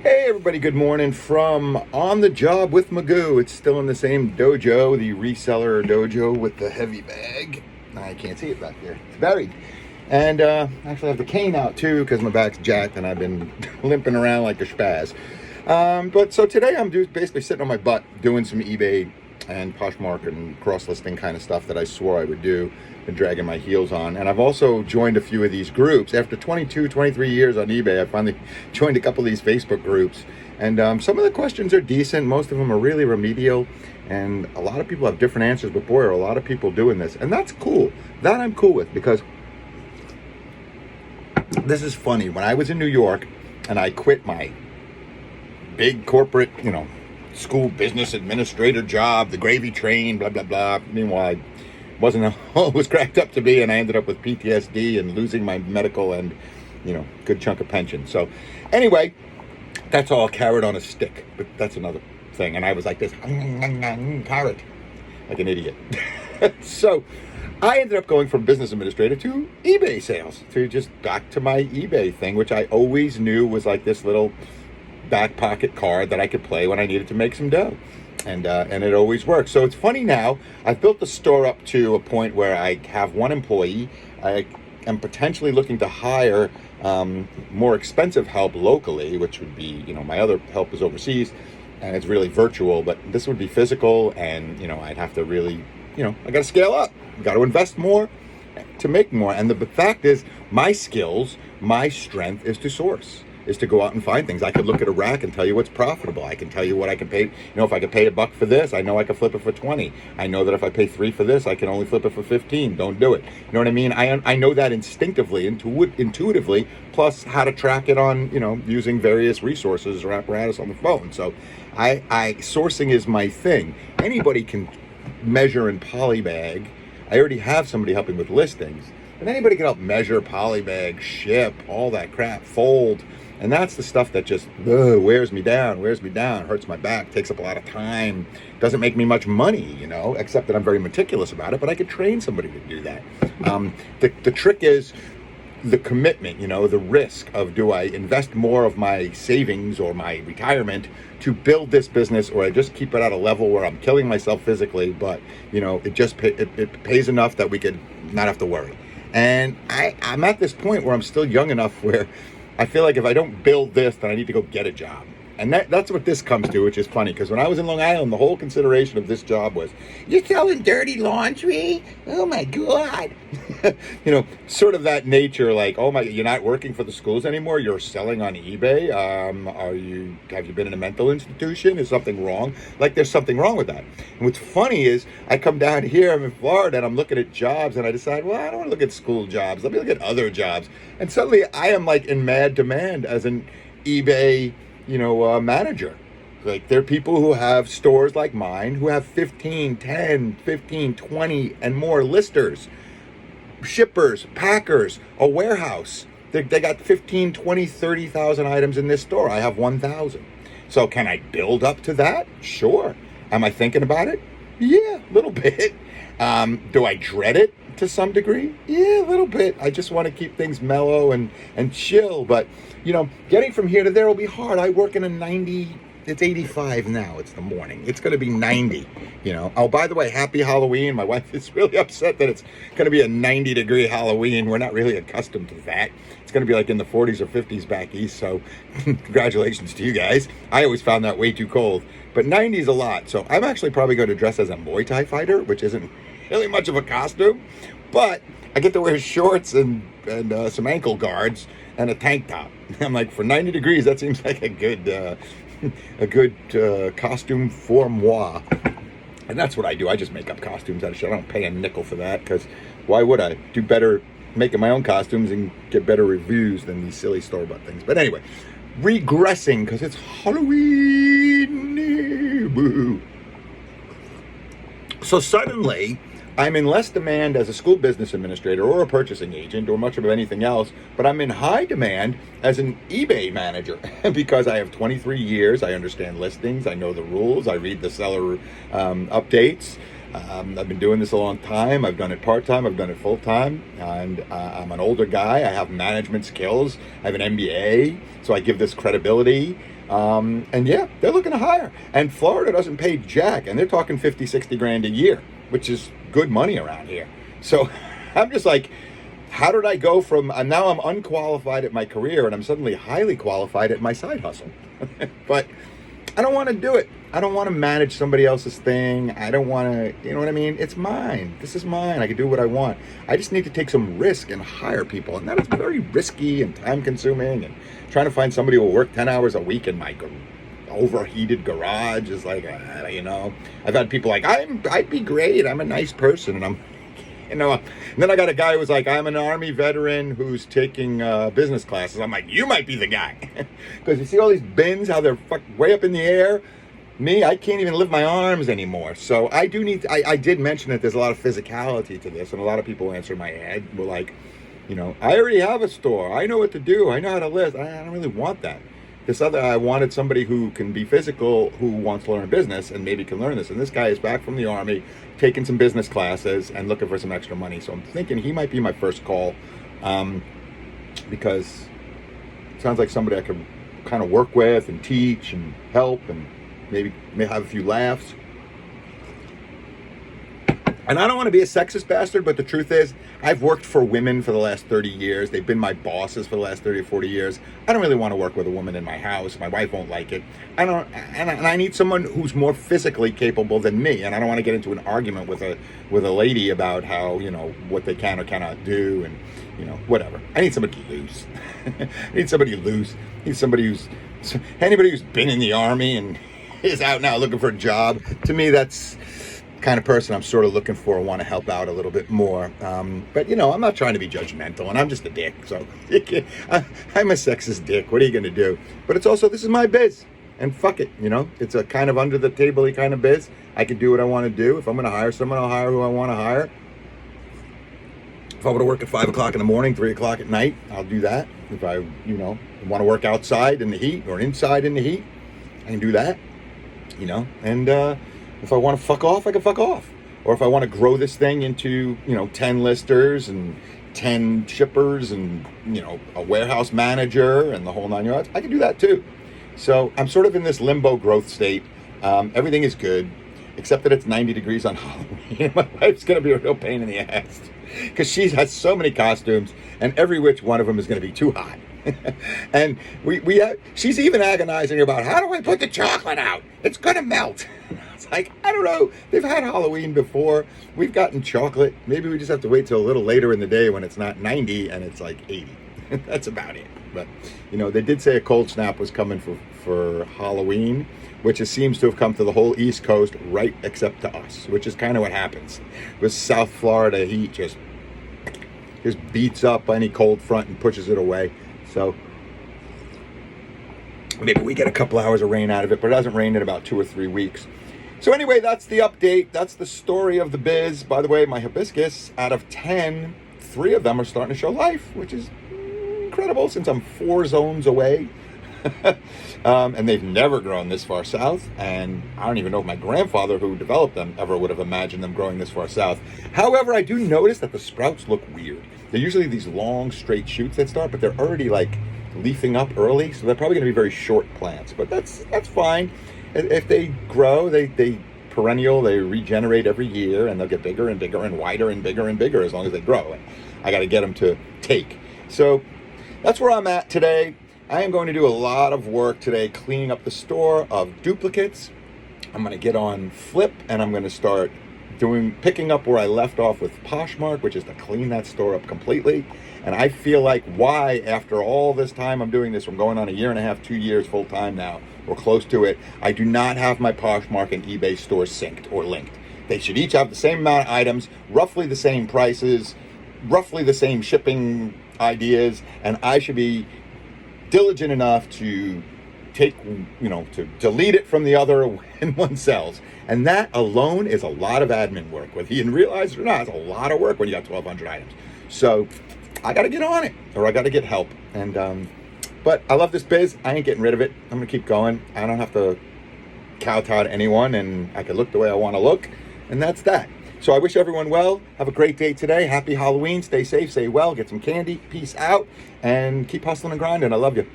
Hey everybody, good morning from On the Job with Magoo. It's still in the same dojo, the reseller dojo with the heavy bag. I can't see it back there. It's buried. And actually I have the cane out too because my back's jacked and I've been limping around like a spaz. But so today I'm basically sitting on my butt doing some eBay and Poshmark and cross-listing kind of stuff that I swore I would do and dragging my heels on. And I've also joined a few of these groups. After 22, 23 years on eBay, I finally joined a couple of these Facebook groups. And some of the questions are decent. Most of them are really remedial. And a lot of people have different answers, but boy, are a lot of people doing this. And that's cool. That I'm cool with because this is funny. When I was in New York and I quit my big corporate, school business administrator job, the gravy train, blah, blah, blah. Meanwhile, I wasn't all it was cracked up to be, and I ended up with PTSD and losing my medical and, good chunk of pension. So anyway, that's all carrot on a stick, but that's another thing. And I was like this, carrot, like an idiot. So I ended up going from business administrator to eBay sales, to just back to my eBay thing, which I always knew was like this little back pocket card that I could play when I needed to make some dough. And it always works. So it's funny now, I've built the store up to a point where I have one employee. I am potentially looking to hire more expensive help locally, which would be, my other help is overseas and it's really virtual, but this would be physical and, I'd have to really, I got to scale up, got to invest more to make more. And the fact is, my skills, my strength is to source. Is to go out and find things. I could look at a rack and tell you what's profitable. I can tell you what I can pay. If I could pay $1 for this, I know I can flip it for 20. I know that if I pay 3 for this, I can only flip it for 15. Don't do it. You know what I mean? I know that instinctively, intuitively, plus how to track it on, using various resources or apparatus on the phone. So sourcing is my thing. Anybody can measure and polybag. I already have somebody helping with listings. But anybody can help measure, polybag, ship, all that crap, fold. And that's the stuff that just wears me down, hurts my back, takes up a lot of time, doesn't make me much money, except that I'm very meticulous about it, but I could train somebody to do that. The trick is the commitment, the risk of, do I invest more of my savings or my retirement to build this business, or I just keep it at a level where I'm killing myself physically, but, it pays enough that we could not have to worry. And I'm at this point where I'm still young enough where I feel like if I don't build this, then I need to go get a job. And that's what this comes to, which is funny, because when I was in Long Island, the whole consideration of this job was, you're selling dirty laundry? Oh my God. Sort of that nature, like, oh my, you're not working for the schools anymore, you're selling on eBay. Have you been in a mental institution? Is something wrong? Like, there's something wrong with that. And what's funny is I come down here, I'm in Florida, and I'm looking at jobs, and I decide, well, I don't want to look at school jobs. Let me look at other jobs. And suddenly I am like in mad demand as an eBay manager. Like, there are people who have stores like mine who have 15, 10, 15, 20 and more listers, shippers, packers, a warehouse. They got 15, 20, 30,000 items in this store. I have 1,000. So can I build up to that? Sure. Am I thinking about it? Yeah, a little bit. Do I dread it to some degree? Yeah, a little bit. I just want to keep things mellow and chill. But, getting from here to there will be hard. I work in a 90, it's 85 now. It's the morning. It's going to be 90, Oh, by the way, happy Halloween. My wife is really upset that it's going to be a 90-degree Halloween. We're not really accustomed to that. It's going to be like in the 40s or 50s back east. So congratulations to you guys. I always found that way too cold. But 90 is a lot. So I'm actually probably going to dress as a Muay Thai fighter, which isn't really much of a costume. But I get to wear shorts and some ankle guards and a tank top. I'm like, for 90 degrees, that seems like a good costume for moi. And that's what I do. I just make up costumes out of shit. I don't pay a nickel for that, because why would I? Do better making my own costumes and get better reviews than these silly store-bought things. But anyway, regressing, because it's Halloween. Boo. So suddenly, I'm in less demand as a school business administrator or a purchasing agent or much of anything else, but I'm in high demand as an eBay manager because I have 23 years. I understand listings. I know the rules. I read the seller updates. I've been doing this a long time. I've done it part-time. I've done it full-time. And I'm an older guy. I have management skills. I have an MBA, so I give this credibility. And yeah, they're looking to hire. And Florida doesn't pay jack, and they're talking 50, 60 grand a year, which is good money around here. So I'm just like, how did I go from, now I'm unqualified at my career and I'm suddenly highly qualified at my side hustle? But I don't want to do it. I don't want to manage somebody else's thing. I don't want to, you know what I mean? It's mine. This is mine. I can do what I want. I just need to take some risk and hire people. And that is very risky and time consuming. And trying to find somebody who will work 10 hours a week in my overheated garage is like, you know, I've had people like, I'd be great. I'm a nice person. And you know, and then I got a guy who was like, I'm an Army veteran who's taking business classes. I'm like, you might be the guy. Because you see all these bins, how they're way up in the air. Me, I can't even lift my arms anymore. So I do need, I did mention that there's a lot of physicality to this. And a lot of people answered my ad were like, you know, I already have a store. I know what to do. I know how to list. I don't really want that. I wanted somebody who can be physical, who wants to learn business and maybe can learn this. And this guy is back from the Army, taking some business classes and looking for some extra money. So I'm thinking he might be my first call, because it sounds like somebody I could kind of work with and teach and help and maybe have a few laughs. And I don't want to be a sexist bastard, but the truth is, I've worked for women for the last 30 years. They've been my bosses for the last 30 or 40 years. I don't really want to work with a woman in my house. My wife won't like it. And I need someone who's more physically capable than me. And I don't want to get into an argument with a lady about how, you know, what they can or cannot do and, you know, whatever. I need somebody loose. I need somebody loose. I need somebody anybody who's been in the Army and is out now looking for a job. To me, that's kind of person I'm sort of looking for. Want to help out a little bit more, but you know, I'm not trying to be judgmental, and I'm just a dick, so I'm a sexist dick. What are you going to do? But it's also, this is my biz, and fuck it, you know, it's a kind of under the table-y kind of biz. I can do what I want to do. If I'm going to hire someone, I'll hire who I want to hire. If I want to work at 5 o'clock in the morning, 3 o'clock at night, I'll do that. If I, you know, want to work outside in the heat or inside in the heat, I can do that, you know. And if I want to fuck off, I can fuck off. Or if I want to grow this thing into, you know, 10 listers and 10 shippers and, you know, a warehouse manager and the whole 9 yards, I can do that too. So I'm sort of in this limbo growth state. Everything is good, except that it's 90 degrees on Halloween. My wife's going to be a real pain in the ass because she has so many costumes and every which one of them is going to be too hot. And she's even agonizing about, how do I put the chocolate out? It's going to melt. It's like, I don't know. They've had Halloween before. We've gotten chocolate. Maybe we just have to wait till a little later in the day when it's not 90 and it's like 80. That's about it. But, you know, they did say a cold snap was coming for Halloween, which seems to have come to the whole East Coast, right except to us, which is kind of what happens. With South Florida heat just beats up any cold front and pushes it away. So maybe we get a couple hours of rain out of it, but it hasn't rained in about 2 or 3 weeks. So anyway, that's the update. That's the story of the biz. By the way, my hibiscus, out of 10, 3 of them are starting to show life, which is incredible since I'm 4 zones away. And they've never grown this far south. And I don't even know if my grandfather who developed them ever would have imagined them growing this far south. However, I do notice that the sprouts look weird. They're usually these long, straight shoots that start, but they're already like leafing up early. So they're probably going to be very short plants, but that's fine. If they grow, they perennial, they regenerate every year and they'll get bigger and bigger and wider and bigger as long as they grow. And I got to get them to take. So that's where I'm at today. I am going to do a lot of work today cleaning up the store of duplicates. I'm going to get on Flip and I'm going to start picking up where I left off with Poshmark, which is to clean that store up completely. And I feel like why, after all this time I'm doing this, I'm going on 1.5 years, 2 years full time now, or close to it, I do not have my Poshmark and eBay stores synced or linked. They should each have the same amount of items, roughly the same prices, roughly the same shipping ideas, and I should be diligent enough to to delete it from the other when one sells. And that alone is a lot of admin work. Whether you realize it or not, it's a lot of work when you got 1,200 items. So I got to get on it, or I got to get help. And but I love this biz. I ain't getting rid of it. I'm going to keep going. I don't have to kowtow to anyone, and I can look the way I want to look. And that's that. So I wish everyone well. Have a great day today. Happy Halloween. Stay safe. Stay well. Get some candy. Peace out. And keep hustling and grinding. I love you.